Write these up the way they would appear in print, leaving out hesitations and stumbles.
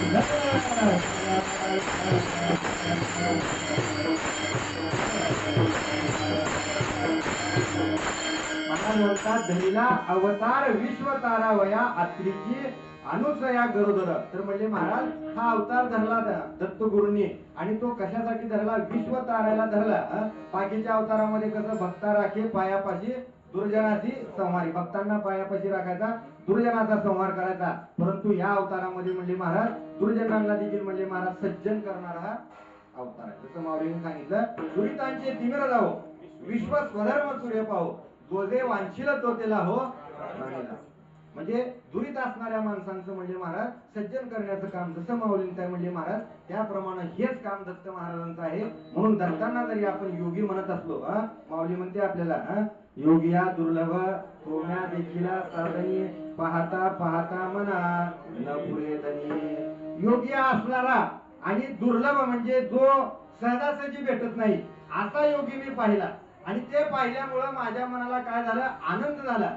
मला बोलतात धनीला अवतार विश्व तारावया अत्रीची अनुसया गरोदर. तर म्हणजे महाराज हा अवतार धरला दत्तगुरूंनी आणि तो कशासाठी धरला? विश्व तारायला धरला. बाकीच्या अवतारामध्ये कसं भक्ता राखे पायापाशी दुर्जनाची संहारी, भक्तांना पायापाशी राखायचा, दुर्जनाचा संहार करायचा. परंतु या अवतारामध्ये म्हणजे महाराज दुर्जनांना देखील म्हणजे महाराज सज्जन करणारा हा अवतार आहे. जसं माऊलीने सांगितलं, दुरितांचे तिमिर जावो विश्व स्वधर्म सूर्य पाहो, जो जे वांछिल तो त्याला हो प्राणीला. म्हणजे दुरित असणाऱ्या माणसांचं म्हणजे महाराज सज्जन करण्याचं काम जसं माऊलींचं आहे म्हणजे महाराज त्याप्रमाणे हेच काम दत्त महाराजांचं आहे. म्हणून दत्तांना जरी आपण योगी म्हणत असलो, माऊली म्हणते आपल्याला योगिया दुर्लभ होम्या देखीला साधनी, पाहता पाहता मना न पुरे धनी. योगिया असणारा आणि दुर्लभ म्हणजे जो सहजासहजी भेटत नाही असा योगी मी पाहिला आणि ते पाहिल्यामुळं माझ्या मनाला काय झालं? आनंद झाला.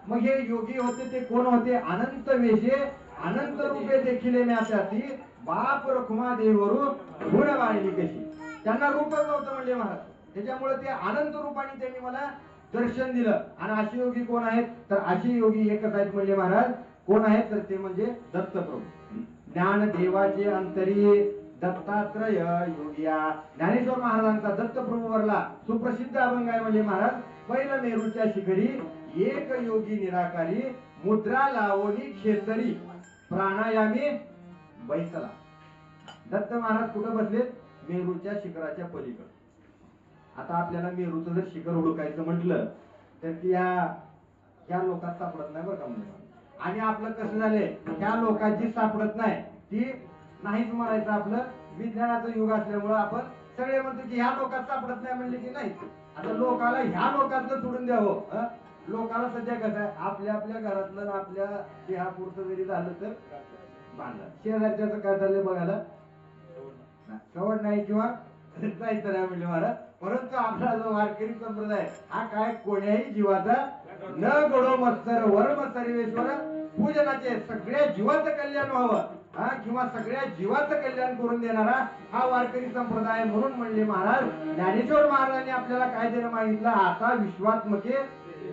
मग हे योगी होते ते कोण होते? अनंत वेशे अनंत रूपे देखील म्यासाठी बाप रखुमा देवरू गुण वाहिली कशी. त्यांना रूपच नव्हतं म्हणजे महाराज, त्याच्यामुळे ते अनंत रूपाने त्यांनी मला दर्शन दिलं. आणि अशी योगी कोण आहेत? तर अशी योगी एकच आहेत म्हणजे महाराज. कोण आहेत? तर ते म्हणजे दत्तप्रभू. ज्ञान देवाचे अंतरी दत्तात्रय योगिया. ज्ञानेश्वर महाराजांचा दत्तप्रभूवरला सुप्रसिद्ध अभंग आहे म्हणजे महाराज, पहिलं मेरूच्या शिखरी एक योगी निराकारी, मुद्रा लावणी क्षेत्री प्राणायामी बैसला. दत्त महाराज कुठं बसलेत? मेरूच्या शिखराच्या पलीकडे. आता आपल्याला मेरूचं जर शिखर हुडकायचं म्हटलं तर त्या लोकात सापडत नाही बरं का म्हणजे. आणि आपलं कसं झालंय, त्या लोकांची सापडत नाही ती नाहीच म्हणायचं. आपलं विज्ञानाचं युग असल्यामुळं आपण सगळे म्हणतो की ह्या लोकात सापडत नाही म्हणले की नाही. आता लोकाला ह्या लोकातलं सोडून द्यावं. लोकाला सध्या कसं आहे, आपल्या आपल्या घरातलं आपल्या देहापुरतं जरी झालं तर बांधलं. शेजारच्याचं काय चाललंय बघायला सवड नाही किंवा जायचं नाही म्हणजे महाराज. परंतु आपला जो वारकरी संप्रदाय हा काय कोण्याही जीवाचा न गडो मत्सर वर्म सर्वेश्वर पूजनाचे, सगळ्या जीवाचं कल्याण व्हावं किंवा सगळ्या जीवाचं कल्याण करून देणारा हा वारकरी संप्रदाय. म्हणून म्हणले महाराज ज्ञानेश्वर महाराजांनी आपल्याला काय देणं मागितलं? आता विश्वात्मके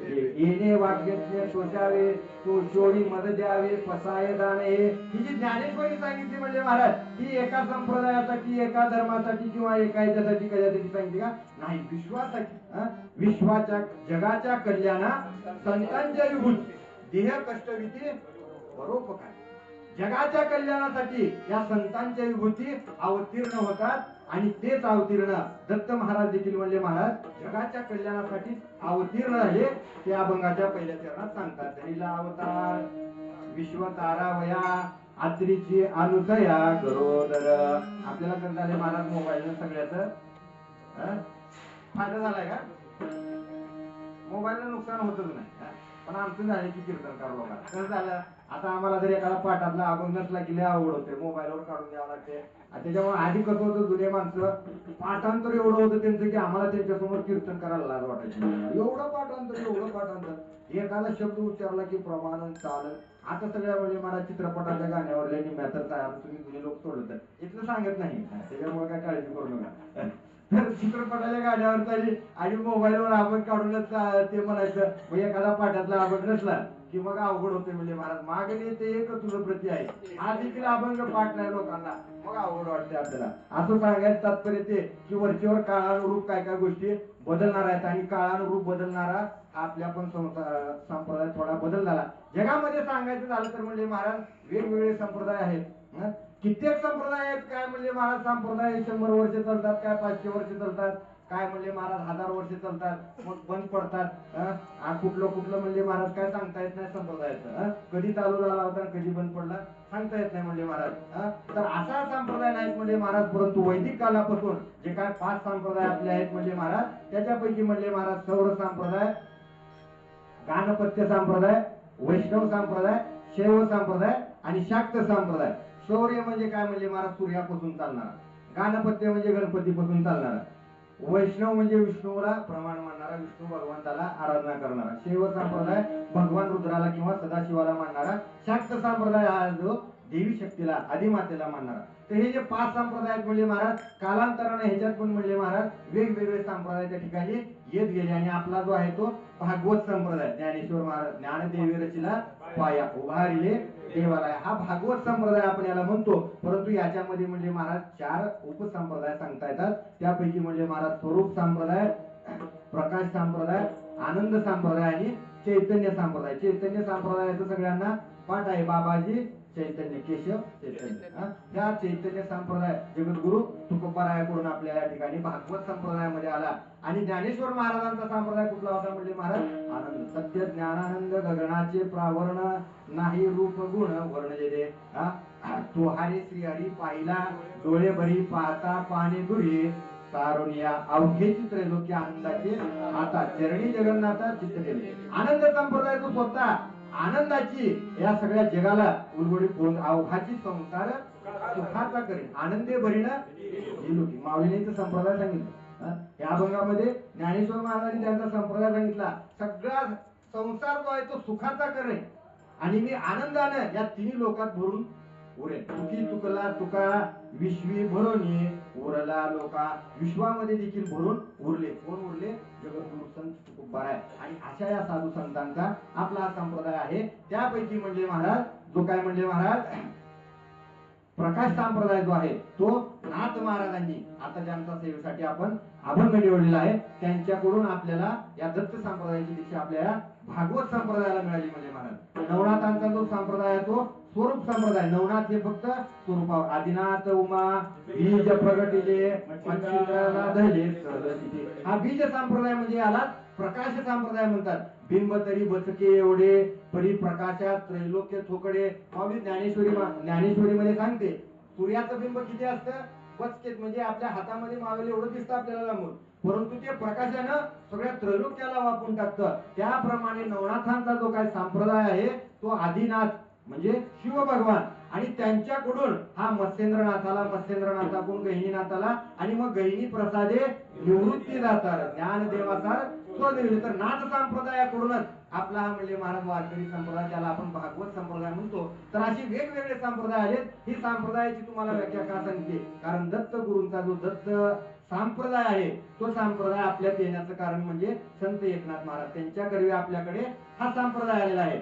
येणे वाक्यज्ञ शोषावे, तो शोणी मद द्यावे, पसाय दाणे. ही जी ज्ञानेश्वरी सांगितली म्हणजे महाराज ही एका संप्रदायासाठी एका धर्मासाठी किंवा एका याच्यासाठी कशासाठी सांगितली का? नाही, विश्वासाठी. विश्वाच्या जगाच्या कल्याणा संतांच्या विभूती देह कष्टविधी परोपकार. जगाच्या कल्याणासाठी या संतांच्या विभूती अवतीर्ण होतात आणि तेच अवतीर्ण दत्त महाराज देखील म्हणले महाराज जगाच्या कल्याणासाठी अवतीर्ण झाले. ते अभंगाच्या पहिल्या चरणात सांगतात. धनीला अवतार विश्व तारावया आत्रीची अनुसया गरोदर. आपल्याला कसं झाले महाराज मोबाईल सगळ्याच फायदा झालाय का? मोबाईलला नुकसान होतच नाही, पण आमचं झालं की कीर्तनकार लोकांना कसं झालं, आता आम्हाला जर एखादा पाठातला अभंग नसला की लय आवड होते, मोबाईलवर काढून द्यावं लागते. त्याच्यामुळे आधी कसं होतं, जुने माणसं पाठांतर एवढं होतं त्यांचं की आम्हाला त्यांच्यासमोर कीर्तन करायला लाज वाटायची. एवढं पाठांतर एखादा शब्द उच्चारला की प्रमाण चाल. आता सगळ्या म्हणजे मला चित्रपटाच्या गाण्यावर मॅथर काय तुम्ही जुने लोक सोडलं तर इथलं सांगत नाही, त्याच्यामुळे काय काळजी करू नका. तर चित्रपटाच्या गाण्यावर चालली आणि मोबाईलवर अभंग काढूनच ते म्हणायचं. मग एखादा पाठातला अभंग नसला की मग अवघड होते म्हणजे महाराज मागणी ते एक तुझं प्रती आहे. हा देखील अभंग पाठ नाही लोकांना, मग अवघड वाटते आपल्याला. असं सांगायचं तात्पर्य ते की वरचीवर काळानुरूप काय काय गोष्टी बदलणार आहेत आणि काळानुरूप बदलणारा आपल्या पण संप्रदाय थोडा बदल झाला. जगामध्ये सांगायचं झालं तर म्हणजे महाराज वेगवेगळे संप्रदाय आहेत. कित्येक संप्रदाय आहेत. काय म्हणजे महाराज संप्रदाय 100 वर्ष चालतात, काय 500 वर्ष चालतात, काय म्हणजे महाराज 1000 वर्ष चालतात, मग बंद पडतात. कुठलं म्हणजे महाराज काय सांगता येत नाही संप्रदायाचं. कधी चालू झाला होता कधी बंद पडला सांगता येत नाही म्हणजे महाराज. तर असा संप्रदाय नाहीत म्हणजे महाराज. परंतु वैदिक कालापासून जे काय 5 संप्रदाय आपले आहेत म्हणजे महाराज त्याच्यापैकी म्हणजे महाराज सौर संप्रदाय, गाणपत्य संप्रदाय, वैष्णव संप्रदाय, शैव संप्रदाय आणि शाक्त संप्रदाय. शौर्य म्हणजे काय म्हणजे महाराज सूर्यापासून चालणारा, गाणपत्य म्हणजे गणपतीपासून चालणारा, वैष्णव म्हणजे विष्णूला प्रमाण मानणारा, विष्णू भगवंताला आराधना करणारा, शैव संप्रदाय भगवान रुद्राला किंवा सदाशिवाला मानणारा, शाक्त संप्रदाय हा जो देवी शक्तीला आदिमातेला मानणारा. तर हे जे 5 संप्रदाय आहेत म्हणजे महाराज, कालांतराने ह्याच्यात पण म्हणजे महाराज वेगवेगळे संप्रदाय त्या ठिकाणी येत गेले. आणि आपला जो आहे तो भागवत संप्रदाय, ज्ञानेश्वर महाराज ज्ञानदेवी रचिला पाया उभारिले देवालय, हा भागवत संप्रदाय आपण याला म्हणतो. परंतु याच्यामध्ये म्हणजे महाराज 4 उपसंप्रदाय सांगता येतात. त्यापैकी म्हणजे महाराज स्वरूप संप्रदाय, प्रकाश संप्रदाय, आनंद संप्रदाय आणि चैतन्य संप्रदाय. चैतन्य संप्रदायाचं सगळ्यांना पाठ आहे, बाबाजी चैतन्य केशव चैतन्य. त्या चैतन्य संप्रदाय जगद्गुरु तुकोबारायाकडून आपल्या या ठिकाणी भागवत संप्रदायामध्ये आला. आणि ज्ञानेश्वर महाराजांचा संप्रदाय कुठला होता म्हणजे महाराज आनंद. सत्य ज्ञानानंद गगनाचे प्रावरण, नाही रूप गुण वर्ण जे तो हरी श्री हरी पाहिला, डोळे भरी पाहता पाणी दुरी, सारुनिया अवघे त्रैलोक्य आनंदाचे आता चरणी जगन्नाथा चित्तलेले. आनंद संप्रदाय तो स्वतः आनंदाची या सगळ्या जगाला उलगडी करून अवघाची संसार सुखाचा करेल, आनंदे भरीण लोकी. माऊलीने संप्रदाय सांगितलं या अभंगामध्ये. ज्ञानेश्वर महाराजांनी त्यांचा संप्रदाय सांगितला, सगळा संसार जो आहे तो सुखाचा करेल आणि मी आनंदानं या तिन्ही लोकात भरून उरेल. तुकी तुकला तुका विश्वी भरोनी उरला लोका, विश्वामध्ये देखील भरून उरले. कोण उरले? जगद्गुरु संत तुकोबाराय. आणि अशा या साधू संतांचा आपला हा संप्रदाय आहे. त्यापैकी म्हणजे महाराज जो काय म्हणजे महाराज प्रकाश संप्रदाय जो आहे तो नाथ महाराजांनी आता ज्यांच्या सेवेसाठी आपण अभंग निवडलेला आहे त्यांच्याकडून आपल्याला या दत्त संप्रदायाची दीक्षा आपल्याला भागवत संप्रदायाला मिळाली. म्हणजे महाराज नवनाथांचा जो संप्रदाय आहे तो स्वरूप संप्रदाय. नवनाथ हे फक्त स्वरूपावर, आदिनाथ उमा बीज प्रगटिले मच्छिंद्राला धरले सहजतिथे, हा बीज संप्रदाय म्हणजे याला प्रकाश संप्रदाय म्हणतात. बिंब तरी बचके एवढे परी प्रकाशात त्रैलोक्य थोकडे. ज्ञानेश्वरी मध्ये सांगते सूर्याचं बिंब किती असतं? बचकेत, म्हणजे आपल्या हातामध्ये मावले एवढं दिसतं आपल्याला लांबून, परंतु ते प्रकाशानं सगळ्या त्रैलोक्याला वापरून टाकतं. त्याप्रमाणे नवनाथांचा जो काय संप्रदाय आहे तो आदिनाथ म्हणजे शिव भगवान आणि त्यांच्याकडून हा मत्स्येंद्रनाथाला, मत्स्येंद्रनाथाकडून गहिनीनाथाला आणि मग गहिनी प्रसादे निवृत्ती जातात ज्ञानदेवासार स्वदेवी. तर नाथ संप्रदायाकडूनच आपला हा म्हणजे महाराज वारकरी संप्रदाय, त्याला आपण भागवत संप्रदाय म्हणतो. तर अशी वेगवेगळे संप्रदाय आहेत. ही संप्रदायाची तुम्हाला व्याख्या का सांगते? कारण दत्त गुरूंचा जो दत्त संप्रदाय आहे तो संप्रदाय आपल्यात येण्याचं कारण म्हणजे संत एकनाथ महाराज त्यांच्या करवी आपल्याकडे हा संप्रदाय आलेला आहे.